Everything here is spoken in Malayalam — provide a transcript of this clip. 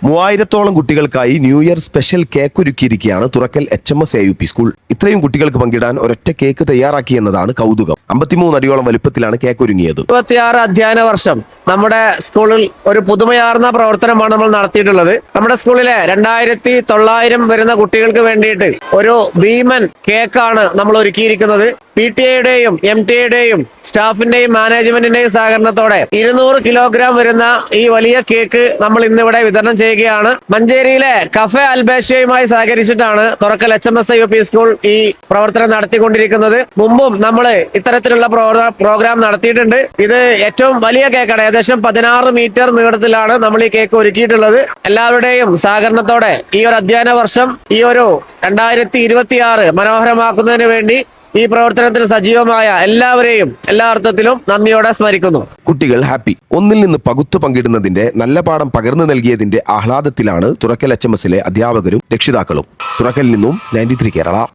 3000-ഓളം കുട്ടികൾക്കായി ന്യൂ ഇയർ സ്പെഷ്യൽ കേക്ക് ഒരുക്കിയിരിക്കുകയാണ് തുറക്കൽ HMS AUP സ്കൂൾ. ഇത്രയും കുട്ടികൾക്ക് പങ്കിടാൻ ഒരൊറ്റ കേക്ക് തയ്യാറാക്കി എന്നതാണ് കൗതുകം. 53 അടിയോളം വലുപ്പത്തിലാണ് കേക്ക് ഒരുങ്ങിയത്. 26 അധ്യയന വർഷം നമ്മുടെ സ്കൂളിൽ ഒരു പുതുമയാർന്ന പ്രവർത്തനമാണ് നമ്മൾ നടത്തിയിട്ടുള്ളത്. നമ്മുടെ സ്കൂളിലെ 2900 വരുന്ന കുട്ടികൾക്ക് വേണ്ടിയിട്ട് ഒരു ഭീമൻ കേക്കാണ് നമ്മൾ ഒരുക്കിയിരിക്കുന്നത്. PTA-യുടെയും MTA-യുടെയും സ്റ്റാഫിന്റെയും മാനേജ്മെന്റിന്റെയും സഹകരണത്തോടെ 200 കിലോഗ്രാം വരുന്ന ഈ വലിയ കേക്ക് നമ്മൾ ഇന്നിവിടെ വിതരണം ചെയ്യുകയാണ്. മഞ്ചേരിയിലെ കഫേ അൽബേഷ്യയുമായി സഹകരിച്ചിട്ടാണ് തുറക്കൽ HMS AUP സ്കൂൾ ഈ പ്രവർത്തനം നടത്തിക്കൊണ്ടിരിക്കുന്നത്. മുമ്പും നമ്മൾ ഇത്തരത്തിലുള്ള പ്രോഗ്രാം നടത്തിയിട്ടുണ്ട്. ഇത് ഏറ്റവും വലിയ കേക്കാണ്. ഏകദേശം 16 മീറ്റർ നീളത്തിലാണ് നമ്മൾ ഈ കേക്ക് ഒരുക്കിയിട്ടുള്ളത്. എല്ലാവരുടെയും സഹകരണത്തോടെ ഈ ഒരു അധ്യയന വർഷം ഈ ഒരു 2026 മനോഹരമാക്കുന്നതിന് വേണ്ടി ഈ പ്രവർത്തനത്തിൽ സജീവമായ എല്ലാവരെയും എല്ലാ അർത്ഥത്തിലും നന്ദിയോടെ സ്മരിക്കുന്നു. കുട്ടികൾ ഹാപ്പി. ഒന്നിൽ നിന്ന് പകുത്തു പങ്കിടുന്നതിന്റെ നല്ല പാഠം പകർന്നു നൽകിയതിന്റെ ആഹ്ലാദത്തിലാണ് തുറക്കൽ HMS-ലെ അധ്യാപകരും രക്ഷിതാക്കളും. തുറക്കലിൽ നിന്നും 93 കേരള.